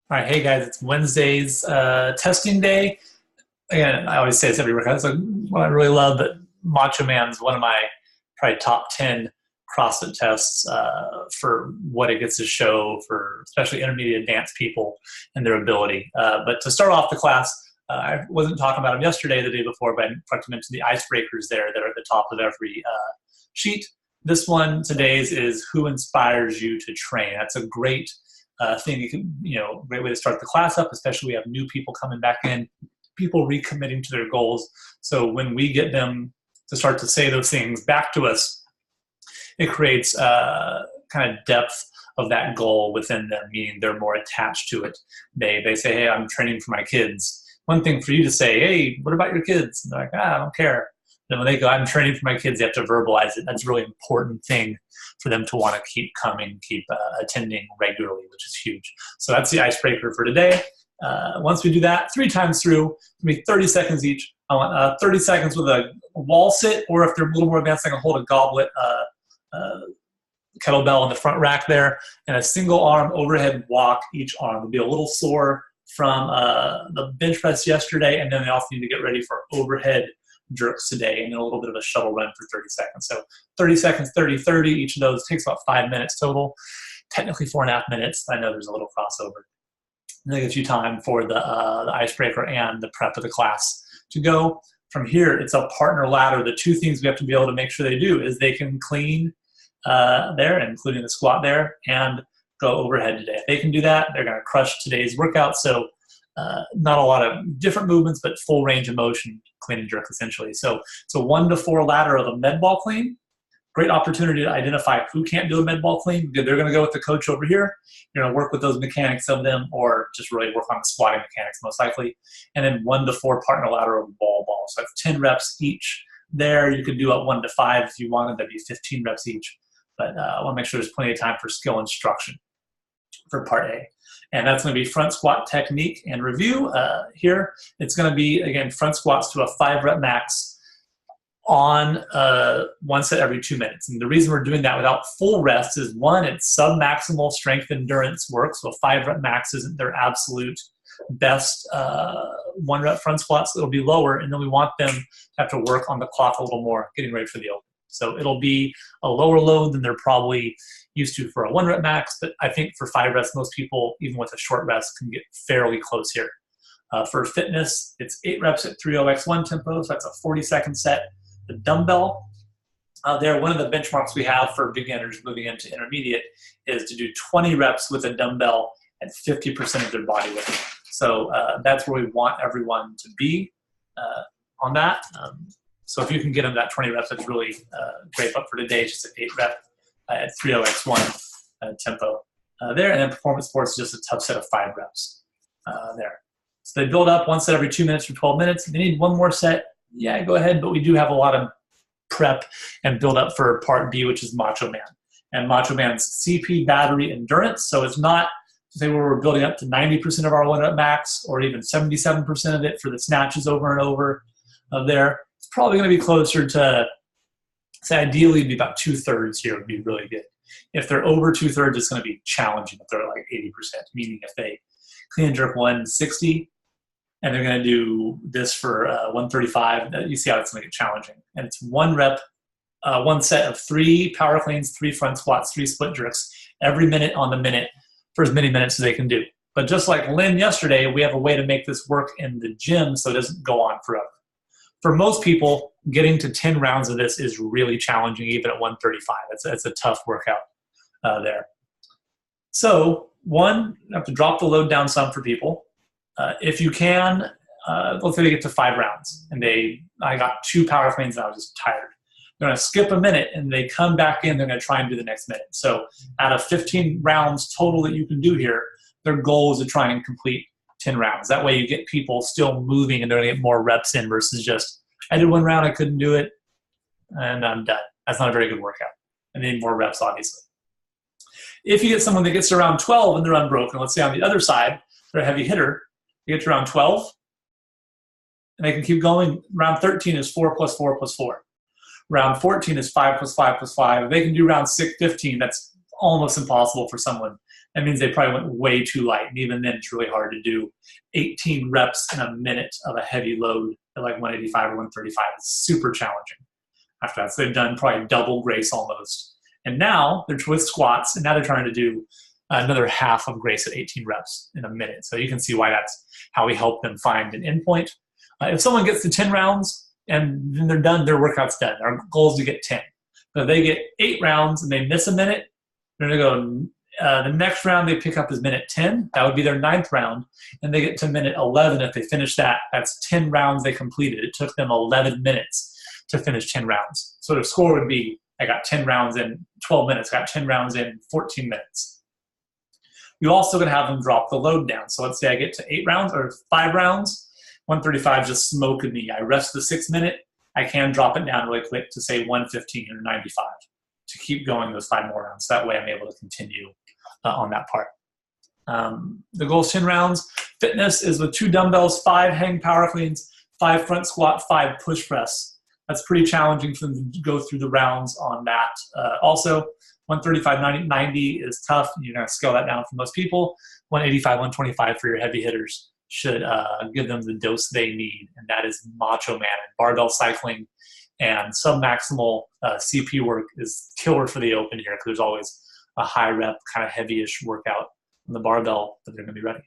All right, hey guys, it's Wednesday's testing day. Again, I always say this every workout. It's like what I really love, but Macho Man's one of my probably top 10 CrossFit tests for what it gets to show for especially intermediate advanced people and their ability. But to start off the class, I wasn't talking about them yesterday, the day before, but I forgot to mention the icebreakers there that are at the top of every sheet. This one today's is who inspires you to train. That's a great thing. You can, great way to start the class up, especially we have new people coming back in, people recommitting to their goals. So when we get them to start to say those things back to us, it creates kind of depth of that goal within them, meaning they're more attached to it. They say, hey, I'm training for my kids. One thing for you to say, hey, what about your kids? And they're like, I don't care. And when they go, I'm training for my kids, they have to verbalize it. That's a really important thing for them to want to keep coming, keep attending regularly, which is huge. So that's the icebreaker for today. Once we do that 3 times through, maybe 30 seconds each. I want 30 seconds with a wall sit, or if they're a little more advanced, I can hold a goblet, kettlebell in the front rack there, and a single arm overhead walk each arm. Will be a little sore from the bench press yesterday, and then they also need to get ready for overhead jerks today, and then a little bit of a shuttle run for 30 seconds. So 30 seconds, 30, 30. Each of those takes about 5 minutes total. Technically 4.5 minutes. I know there's a little crossover. And that gives you time for the icebreaker and the prep of the class to go. From here, it's a partner ladder. The 2 things we have to be able to make sure they do is they can clean there, including the squat there, and go overhead today. If they can do that, they're going to crush today's workout. So not a lot of different movements, but full range of motion, clean and jerk essentially. So it's a 1 to 4 ladder of a med ball clean. Great opportunity to identify who can't do a med ball clean. They're going to go with the coach over here. You're going to work with those mechanics of them, or just really work on the squatting mechanics most likely. And then 1 to 4 partner ladder of ball. So that's 10 reps each there. You could do it 1 to 5 if you wanted. That'd be 15 reps each. But I want to make sure there's plenty of time for skill instruction for part A. And that's going to be front squat technique and review. Here, it's going to be, again, front squats to a 5 rep max on 1 set every 2 minutes. And the reason we're doing that without full rest is, 1, it's sub-maximal strength endurance work. So a 5 rep max isn't their absolute best 1 rep front squats. It'll be lower, and then we want them to have to work on the clock a little more, getting ready for the open. So it'll be a lower load than they're probably used to for a 1 rep max, but I think for 5 reps, most people, even with a short rest, can get fairly close here. For fitness, it's 8 reps at 3:0x1 tempo, so that's a 40-second set. The dumbbell, there, one of the benchmarks we have for beginners moving into intermediate is to do 20 reps with a dumbbell at 50% of their body weight. So that's where we want everyone to be on that. So if you can get them that 20 reps, that's really great. But for today, it's just an 8 rep at 3:0x1 tempo there. And then performance sports is just a tough set of 5 reps there. So they build up 1 set every 2 minutes for 12 minutes. If they need 1 more set, yeah, go ahead. But we do have a lot of prep and build up for part B, which is Macho Man. And Macho Man's CP battery endurance. So it's not to say where we're building up to 90% of our 1 rep max, or even 77% of it for the snatches over and over there. It's probably going to be closer to, say, ideally it'd be about 2/3 here would be really good. If they're over 2/3, it's going to be challenging if they're like 80%, meaning if they clean and jerk 160 and they're going to do this for 135, you see how it's going to get challenging. And it's 1 rep, 1 set of 3 power cleans, 3 front squats, 3 split jerks every minute on the minute for as many minutes as they can do. But just like Lynn yesterday, we have a way to make this work in the gym so it doesn't go on forever. For most people, getting to 10 rounds of this is really challenging, even at 135. It's a tough workout there. So, 1, you have to drop the load down some for people. If you can, let's say they get to 5 rounds, and I got 2 power cleans and I was just tired. They're going to skip a minute, and they come back in, they're going to try and do the next minute. So out of 15 rounds total that you can do here, their goal is to try and complete 10 rounds. That way you get people still moving, and they're going to get more reps in versus just, I did 1 round, I couldn't do it, and I'm done. That's not a very good workout. I need more reps, obviously. If you get someone that gets to around 12 and they're unbroken, let's say on the other side, they're a heavy hitter, they get to around 12, and they can keep going. Round 13 is 4 plus 4 plus 4. Round 14 is 5 plus 5 plus 5. If they can do round 15, that's almost impossible for someone that means they probably went way too light. And even then, it's really hard to do 18 reps in a minute of a heavy load at like 185 or 135. It's super challenging after that. So they've done probably double Grace almost. And now they're with squats, and now they're trying to do another half of Grace at 18 reps in a minute. So you can see why that's how we help them find an endpoint. If someone gets to 10 rounds and then they're done, their workout's done. Our goal is to get 10. So if they get 8 rounds and they miss a minute, they're going to go, the next round they pick up is minute 10. That would be their 9th round. And they get to minute 11. If they finish that, that's 10 rounds they completed. It took them 11 minutes to finish 10 rounds. So their score would be, I got 10 rounds in 12 minutes, got 10 rounds in 14 minutes. You're also going to have them drop the load down. So let's say I get to 8 rounds or 5 rounds, 135 just smoked me. I rest the 6 minute. I can drop it down really quick to say 115 or 95 to keep going those 5 more rounds. That way I'm able to continue on that part. The goal is 10 rounds. Fitness is with 2 dumbbells, 5 hang power cleans, 5 front squat, 5 push press. That's pretty challenging for them to go through the rounds on that. Also, 135, 90 is tough. You're going to scale that down for most people. 185, 125 for your heavy hitters should give them the dose they need, and that is Macho Man. And barbell cycling and submaximal CP work is killer for the open here because there's always a high rep, kind of heavyish workout on the barbell, but they're going to be ready.